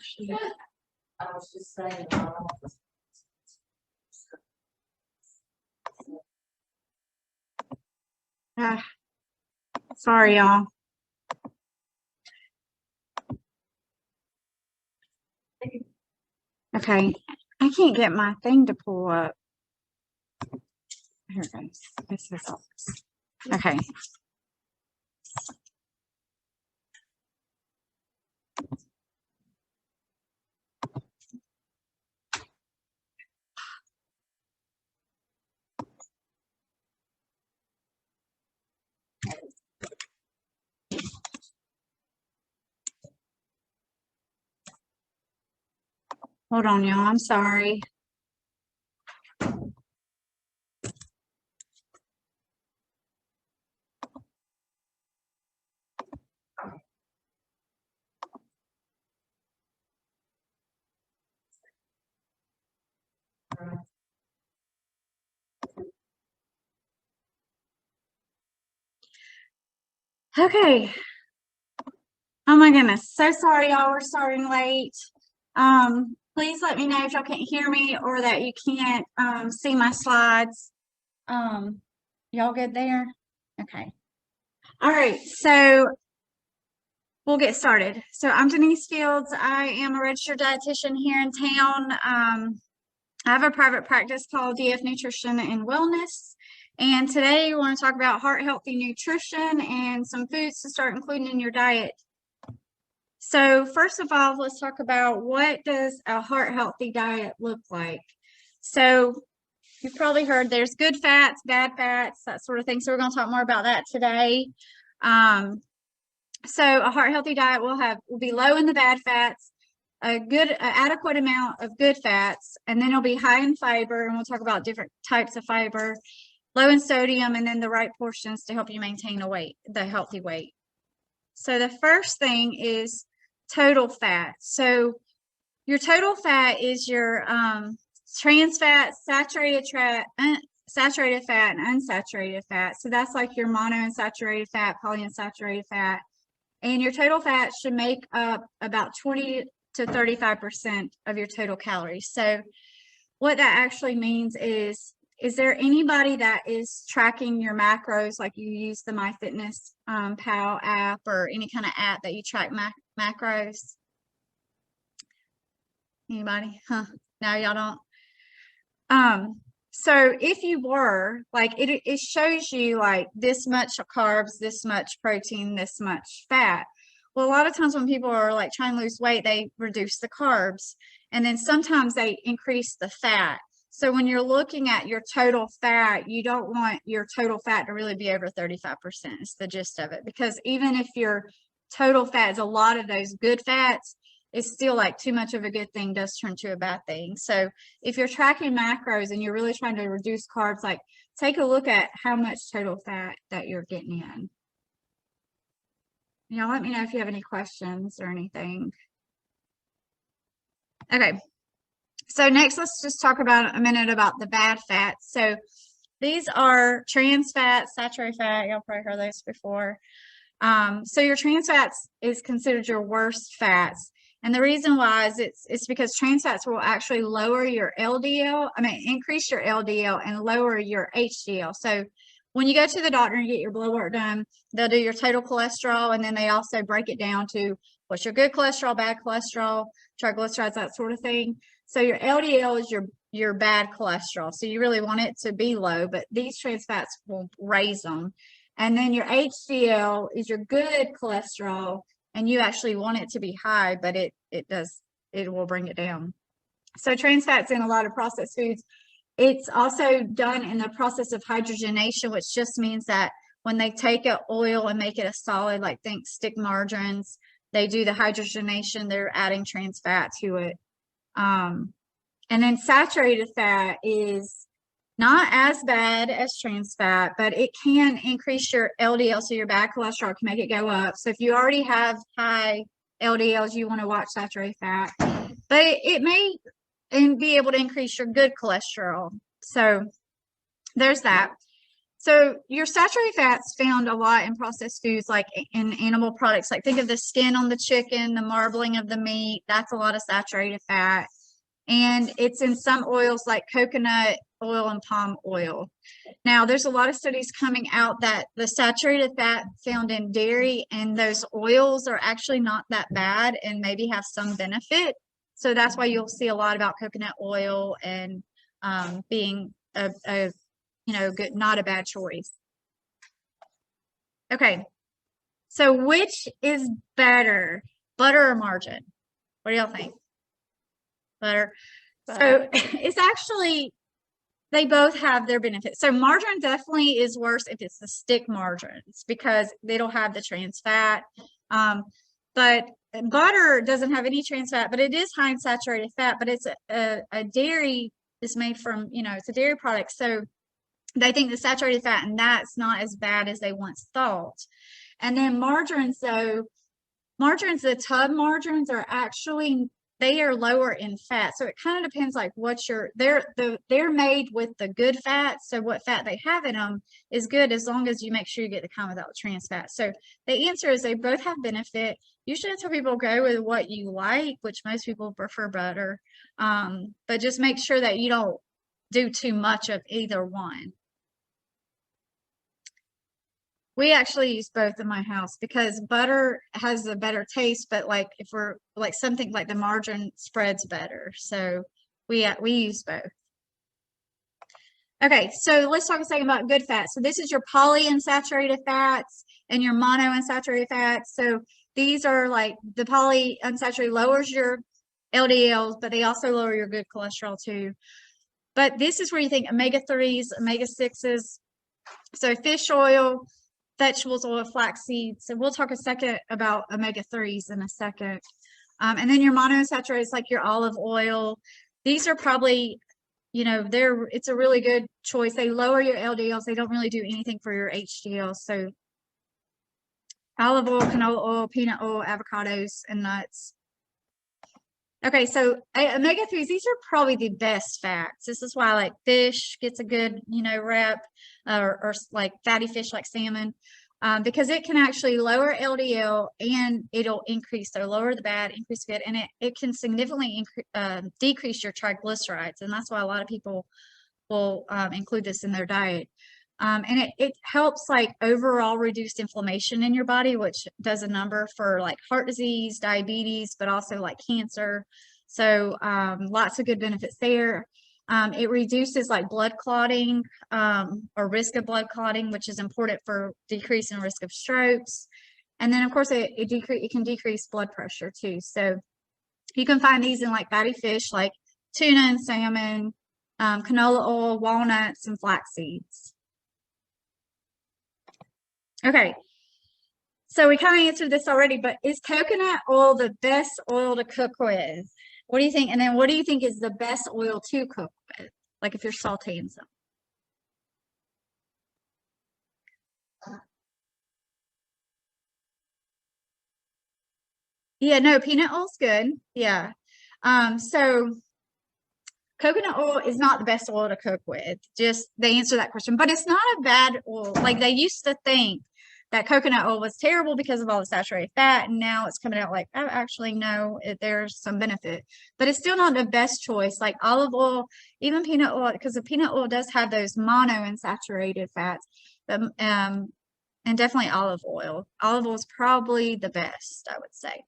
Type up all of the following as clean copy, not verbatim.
shoot. I was just saying. Sorry, y'all. Okay, I can't get my thing to pull up. Here it goes. This is all. Okay. Hold on, y'all. I'm sorry. Okay. Oh my goodness. So sorry, y'all. We're starting late. Please let me know if y'all can't hear me or that you can't see my slides. Y'all good there? Okay. All right. So we'll get started. So I'm Denise Fields. I am a registered dietitian here in town. I have a private practice called DF Nutrition and Wellness. And today we want to talk about heart healthy nutrition and some foods to start including in your diet. So first of all, let's talk about what does a heart healthy diet look like. So you've probably heard there's good fats, bad fats, that sort of thing. So we're going to talk more about that today. So a heart healthy diet will be low in the bad fats, adequate amount of good fats, and then it'll be high in fiber, and we'll talk about different types of fiber, low in sodium, and then the right portions to help you maintain the healthy weight. So the first thing is total fat. So your total fat is your trans fat, saturated fat, and unsaturated fat. So that's like your monounsaturated fat, polyunsaturated fat. And your total fat should make up about 20 to 35% of your total calories. So what that actually means is there anybody that is tracking your macros, like you use the MyFitnessPal app or any kind of app that you track macros? Anybody? Huh? No, y'all don't? So if you were, like, it shows you like this much carbs, this much protein, this much fat. Well, a lot of times when people are like trying to lose weight, they reduce the carbs, and then sometimes they increase the fat. So when you're looking at your total fat, you don't want your total fat to really be over 35%. It's the gist of it, because even if your total fat is a lot of those good fats, it's still like too much of a good thing does turn to a bad thing. So if you're tracking macros and you're really trying to reduce carbs, like take a look at how much total fat that you're getting in. You know, let me know if you have any questions or anything. Okay. So next, let's just talk about a minute about the bad fats. So these are trans fats, saturated fat. Y'all probably heard those before. So your trans fats is considered your worst fats. And the reason why is it's because trans fats will actually lower your LDL, increase your LDL and lower your HDL. So when you go to the doctor and get your blood work done, they'll do your total cholesterol, and then they also break it down to what's your good cholesterol, bad cholesterol, triglycerides, that sort of thing. So your LDL is your bad cholesterol. So you really want it to be low, but these trans fats will raise them. And then your HDL is your good cholesterol, and you actually want it to be high, but it will bring it down. So trans fats in a lot of processed foods. It's also done in the process of hydrogenation, which just means that when they take an oil and make it a solid, like think stick margarines, they do the hydrogenation, they're adding trans fat to it. And then saturated fat is not as bad as trans fat, but it can increase your LDL, so your bad cholesterol can make it go up. So if you already have high LDLs, you want to watch saturated fat. But it may be able to increase your good cholesterol. So there's that. So your saturated fats found a lot in processed foods, like in animal products. Like think of the skin on the chicken, the marbling of the meat. That's a lot of saturated fat. And it's in some oils like coconut oil and palm oil. Now, there's a lot of studies coming out that the saturated fat found in dairy and those oils are actually not that bad and maybe have some benefit. So that's why you'll see a lot about coconut oil and being a good, not a bad choice. Okay, so which is better, butter or margarine? What do y'all think? Butter. So it's actually, they both have their benefits. So margarine definitely is worse if it's the stick margarines because it'll have the trans fat. But butter doesn't have any trans fat, but it is high in saturated fat. But it's a dairy is made from, it's a dairy product. So they think the saturated fat and that's not as bad as they once thought. And then margarines, so margarines, the tub margarines are actually, they are lower in fat. So it kind of depends like what they're made with the good fat. So what fat they have in them is good as long as you make sure you get the kind without trans fat. So the answer is they both have benefit. Usually that's where people go with what you like, which most people prefer butter. But just make sure that you don't do too much of either one. We actually use both in my house because butter has a better taste, but like if we're like something like the margarine spreads better. So we use both. Okay, so let's talk a second about good fats. So this is your polyunsaturated fats and your monounsaturated fats. So these are like the polyunsaturated lowers your LDLs, but they also lower your good cholesterol too. But this is where you think omega-3s, omega-6s. So fish oil, vegetables oil, flax seeds. So we'll talk a second about omega-3s in a second. And then your monounsaturated, like your olive oil. These are probably, it's a really good choice. They lower your LDLs. They don't really do anything for your HDL. So olive oil, canola oil, peanut oil, avocados, and nuts. Okay, so omega-3s, these are probably the best fats. This is why like fish gets a good, rep, or like fatty fish like salmon, because it can actually lower LDL and it'll lower the bad, increase good, and it can significantly decrease your triglycerides. And that's why a lot of people will include this in their diet. And it helps like overall reduce inflammation in your body, which does a number for like heart disease, diabetes, but also like cancer. So lots of good benefits there. It reduces like blood clotting or risk of blood clotting, which is important for decreasing risk of strokes. And then of course it can decrease blood pressure too. So you can find these in like fatty fish like tuna and salmon, canola oil, walnuts, and flax seeds. Okay, so we kind of answered this already, but is coconut oil the best oil to cook with? What do you think? And then what do you think is the best oil to cook with? Like if you're sauteing some. Yeah, no, peanut oil's good. Yeah. So coconut oil is not the best oil to cook with. Just they answer that question, but it's not a bad oil. Like they used to think that coconut oil was terrible because of all the saturated fat, and now it's coming out like, oh, actually, no, there's some benefit, but it's still not the best choice. Like olive oil, even peanut oil, because the peanut oil does have those monounsaturated fats, but and definitely olive oil. Olive oil is probably the best, I would say.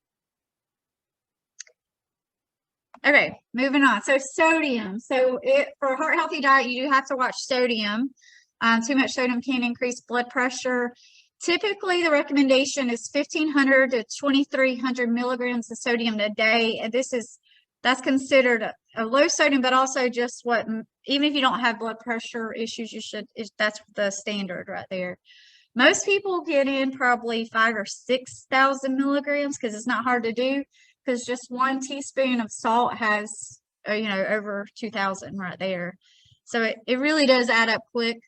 Okay, moving on. So sodium. So for a heart healthy diet, you do have to watch sodium. Too much sodium can increase blood pressure. Typically, the recommendation is 1,500 to 2,300 milligrams of sodium a day. And that's considered a low sodium, but also just what, even if you don't have blood pressure issues, that's the standard right there. Most people get in probably 5,000 or 6,000 milligrams because it's not hard to do. Because just 1 teaspoon of salt has, over 2,000 right there. So it really does add up quick.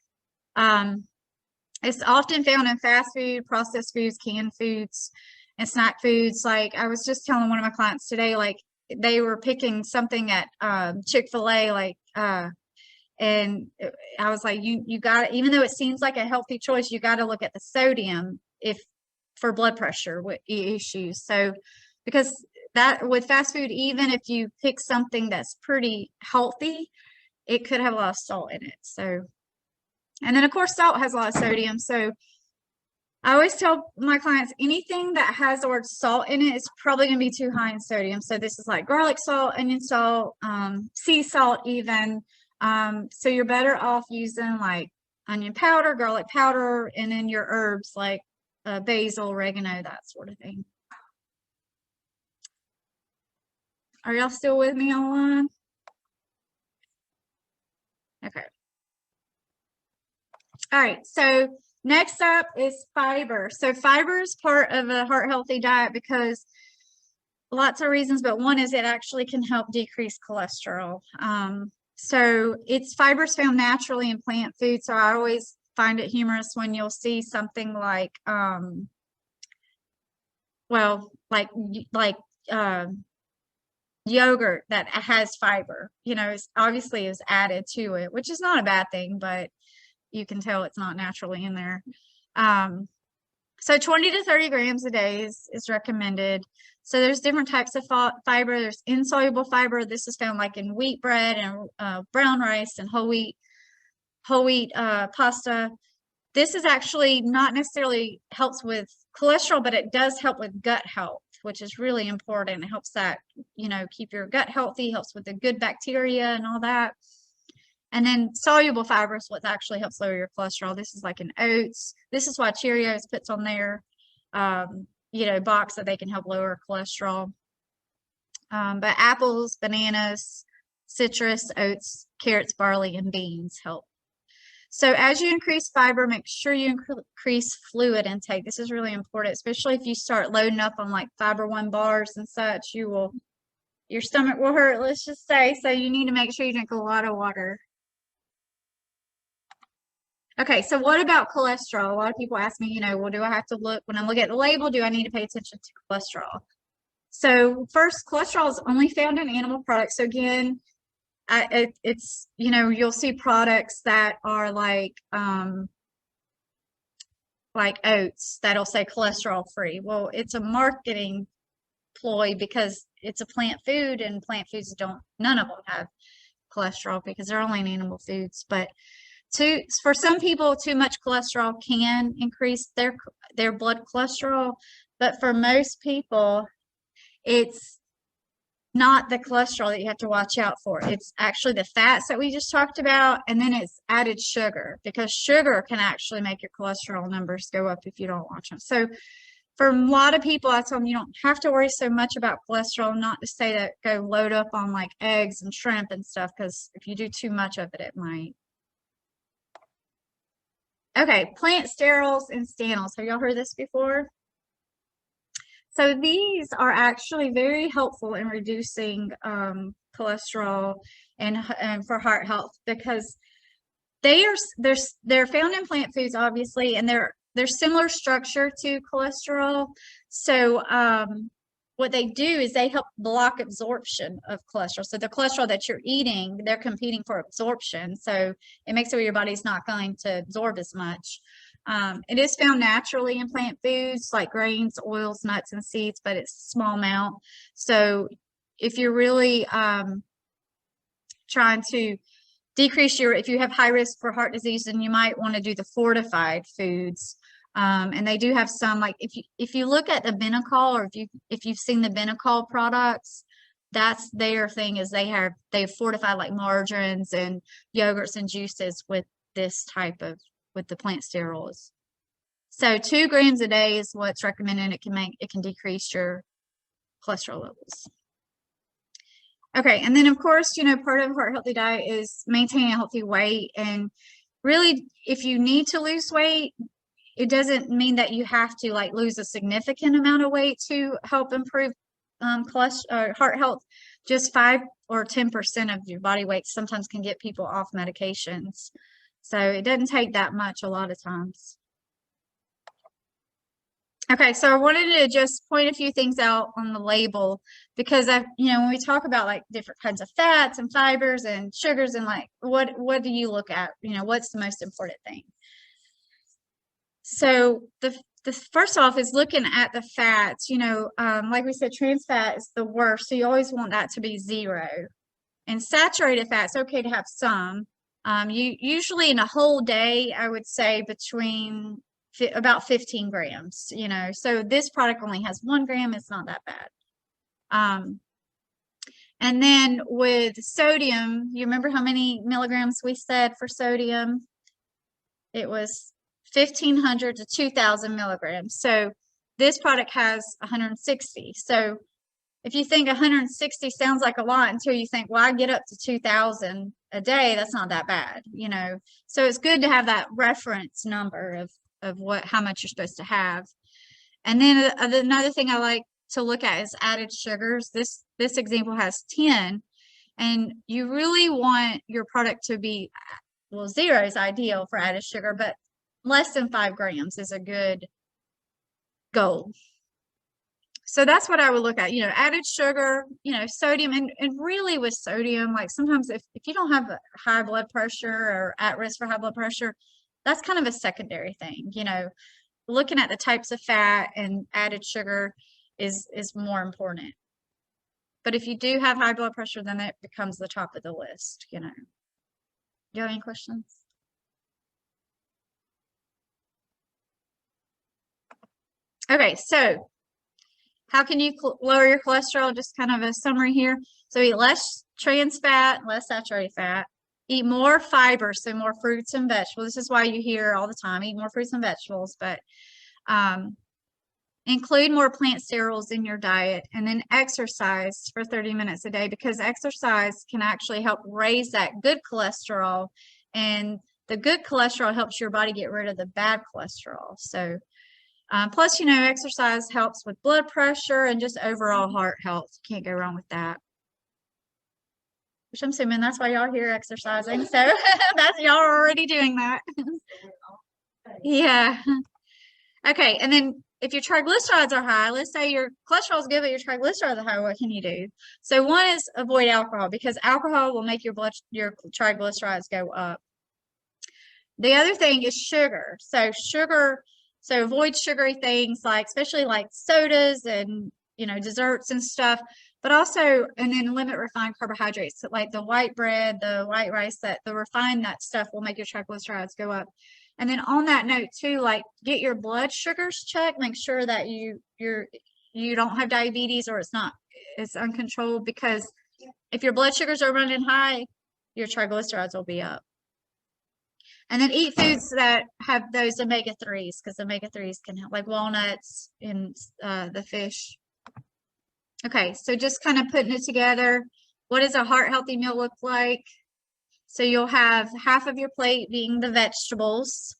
It's often found in fast food, processed foods, canned foods, and snack foods. Like I was just telling one of my clients today, like they were picking something at Chick-fil-A, like, And I was like, you got to, even though it seems like a healthy choice, you got to look at the sodium for blood pressure issues. So because that with fast food, even if you pick something that's pretty healthy, it could have a lot of salt in it. So, and then of course salt has a lot of sodium. So I always tell my clients anything that has the word salt in it is probably going to be too high in sodium. So this is like garlic salt, onion salt, sea salt even. So you're better off using like onion powder, garlic powder, and then your herbs like basil, oregano, that sort of thing. Are y'all still with me online? Okay. All right. So next up is fiber. So fiber is part of a heart healthy diet because lots of reasons, but one is it actually can help decrease cholesterol. So it's fibers found naturally in plant food. So I always find it humorous when you'll see something like, yogurt that has fiber, you know, obviously is added to it, which is not a bad thing, but you can tell it's not naturally in there. So 20 to 30 grams a day is recommended. So there's different types of fiber. There's insoluble fiber. This is found like in wheat bread and brown rice and whole wheat pasta. This is actually not necessarily helps with cholesterol, but it does help with gut health, which is really important. It helps that, you know, keep your gut healthy, helps with the good bacteria and all that. And then soluble fiber is what actually helps lower your cholesterol. This is like in oats. This is why Cheerios puts on their, you know, box that they can help lower cholesterol. But apples, bananas, citrus, oats, carrots, barley, and beans help. So as you increase fiber, make sure you increase fluid intake. This is really important, especially if you start loading up on like Fiber One bars and such. Your stomach will hurt, let's just say. So you need to make sure you drink a lot of water. Okay, so what about cholesterol? A lot of people ask me, you know, well, do I have to look, when I look at the label, do I need to pay attention to cholesterol? So first, cholesterol is only found in animal products. So again, it's, you know, you'll see products that are like oats that'll say cholesterol free. Well, it's a marketing ploy because it's a plant food, and plant foods none of them have cholesterol because they're only in animal foods. But for some people, too much cholesterol can increase their blood cholesterol, but for most people, it's not the cholesterol that you have to watch out for. It's actually the fats that we just talked about, and then it's added sugar, because sugar can actually make your cholesterol numbers go up if you don't watch them. So for a lot of people, I tell them you don't have to worry so much about cholesterol. Not to say that go load up on like eggs and shrimp and stuff, because if you do too much of it, it might. Okay, plant sterols and stanols. Have y'all heard this before? So these are actually very helpful in reducing cholesterol and for heart health, because they're found in plant foods, obviously, and they're similar structure to cholesterol. So what they do is they help block absorption of cholesterol. So the cholesterol that you're eating, they're competing for absorption. So it makes it where your body's not going to absorb as much. It is found naturally in plant foods like grains, oils, nuts, and seeds, but it's a small amount. So if you're really trying to decrease if you have high risk for heart disease, then you might want to do the fortified foods. And they do have some, like if you look at the Benecol, or if you've seen the Benecol products, that's their thing, is they've fortified like margarines and yogurts and juices with this type of, with the plant sterols. So 2 grams a day is what's recommended. It can decrease your cholesterol levels. Okay, and then of course, you know, part of a heart healthy diet is maintaining a healthy weight. And really, if you need to lose weight, it doesn't mean that you have to like lose a significant amount of weight to help improve heart health. Just 5 or 10% of your body weight sometimes can get people off medications. So it doesn't take that much a lot of times. Okay, so I wanted to just point a few things out on the label because when we talk about like different kinds of fats and fibers and sugars and like what do you look at? What's the most important thing? So the first off is looking at the fats. Like we said, trans fat is the worst, so you always want that to be 0. And saturated fat, it's okay to have some. You usually in a whole day, I would say between about 15 grams, so this product only has 1 gram. It's not that bad. And then with sodium, you remember how many milligrams we said for sodium? It was 1,500 to 2,000 milligrams. So this product has 160. So if you think 160 sounds like a lot until you think, well, I get up to 2,000 a day, that's not that bad, So it's good to have that reference number of how much you're supposed to have. And then another thing I like to look at is added sugars. This example has 10, and you really want your product to be, well, 0 is ideal for added sugar, but less than 5 grams is a good goal. So that's what I would look at, added sugar, sodium, and really with sodium, like sometimes if you don't have high blood pressure or at risk for high blood pressure, that's kind of a secondary thing, looking at the types of fat and added sugar is more important. But if you do have high blood pressure, then it becomes the top of the list, Do you have any questions? Okay, so how can you lower your cholesterol? Just kind of a summary here. So eat less trans fat, less saturated fat. Eat more fiber, so more fruits and vegetables. This is why you hear all the time, eat more fruits and vegetables. But include more plant sterols in your diet, and then exercise for 30 minutes a day, because exercise can actually help raise that good cholesterol, and the good cholesterol helps your body get rid of the bad cholesterol. So plus, exercise helps with blood pressure and just overall heart health. You can't go wrong with that. Which I'm assuming that's why y'all here exercising. So that's y'all are already doing that. Yeah. Okay, and then if your triglycerides are high, let's say your cholesterol is good, but your triglycerides are high, what can you do? So one is avoid alcohol, because alcohol will make your triglycerides go up. The other thing is sugar. So avoid sugary things, like especially like sodas and desserts and stuff, but also, and then limit refined carbohydrates, so like the white bread, the white rice, that stuff will make your triglycerides go up. And then on that note too, like get your blood sugars checked, make sure that you don't have diabetes, or it's uncontrolled, because if your blood sugars are running high, your triglycerides will be up. And then eat foods that have those omega-3s, because omega-3s can help, like walnuts and the fish. Okay, so just kind of putting it together. What does a heart-healthy meal look like? So you'll have half of your plate being the vegetables,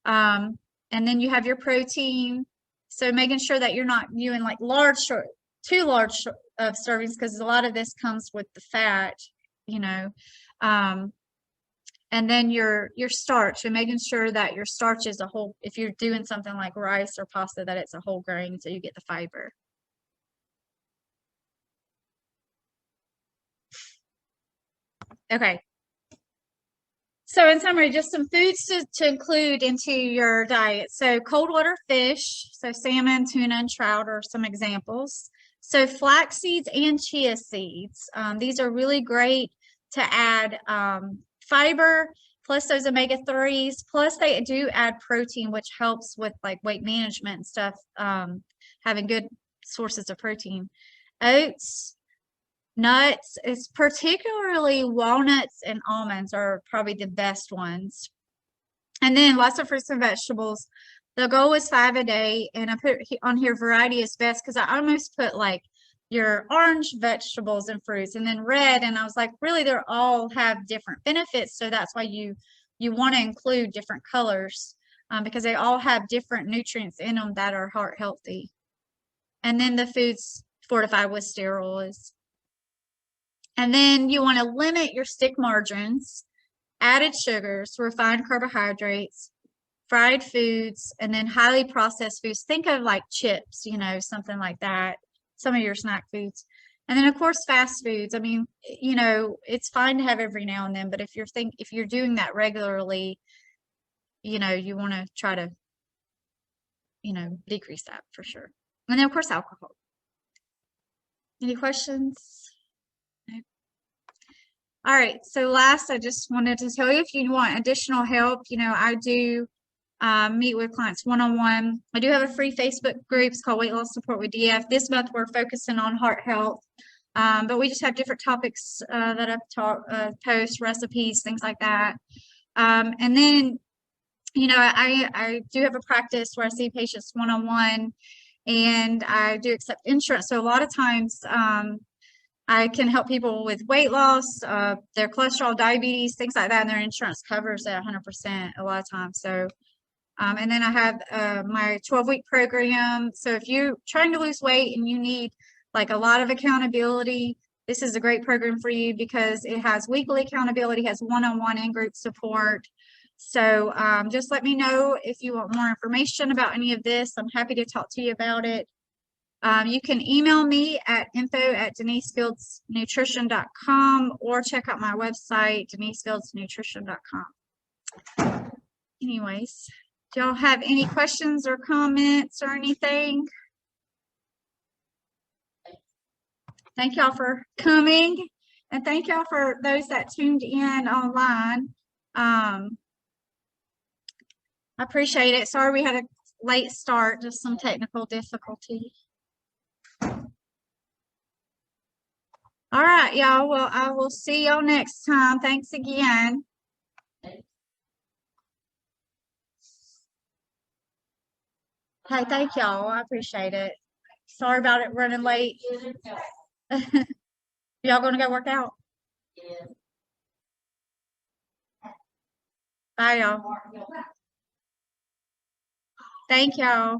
and then you have your protein. So making sure that you're not doing like too large of servings, because a lot of this comes with the fat, and then your starch, and making sure that your starch is a whole, if you're doing something like rice or pasta, that it's a whole grain, so you get the fiber. Okay. So in summary, just some foods to include into your diet. So cold water fish, so salmon, tuna, and trout are some examples. So flax seeds and chia seeds. These are really great to add fiber, plus those omega-3s, plus they do add protein, which helps with like weight management and stuff, having good sources of protein. Oats, nuts, is particularly walnuts and almonds are probably the best ones. And then lots of fruits and vegetables. The goal is 5 a day, and I put on here variety is best, because I almost put like your orange vegetables and fruits, and then red, and I was like, really, they're all have different benefits, so that's why you want to include different colors, because they all have different nutrients in them that are heart healthy. And then the foods fortified with sterols. And then you want to limit your stick margarines, added sugars, refined carbohydrates, fried foods, and then highly processed foods. Think of like chips, you know, something like that, some of your snack foods. And then of course fast foods. I mean, you know, it's fine to have every now and then, but if you're doing that regularly, you know, you want to try to, you know, decrease that for sure. And then of course alcohol. Any questions? No? All right, so last, I just wanted to tell you, if you want additional help, you know, I do meet with clients one-on-one. I do have a free Facebook group. It's called Weight Loss Support with DF. This month we're focusing on heart health, but we just have different topics that I've taught, post recipes, things like that. And then, you know, I do have a practice where I see patients one-on-one, and I do accept insurance. So a lot of times I can help people with weight loss, their cholesterol, diabetes, things like that, and their insurance covers that 100% a lot of times. So, and then I have my 12-week program. So if you're trying to lose weight and you need like a lot of accountability, this is a great program for you because it has weekly accountability, has one-on-one and group support. So just let me know if you want more information about any of this. I'm happy to talk to you about it. You can email me at info@denisefieldnutrition.com or check out my website, denisefieldnutrition.com. Anyways, do y'all have any questions or comments or anything? Thank y'all for coming, and thank y'all for those that tuned in online. I appreciate it. Sorry we had a late start, just some technical difficulty. All right, y'all. Well, I will see y'all next time. Thanks again. Hey, thank y'all. I appreciate it. Sorry about it running late. Y'all gonna go work out? Yeah. Bye, y'all. Thank y'all.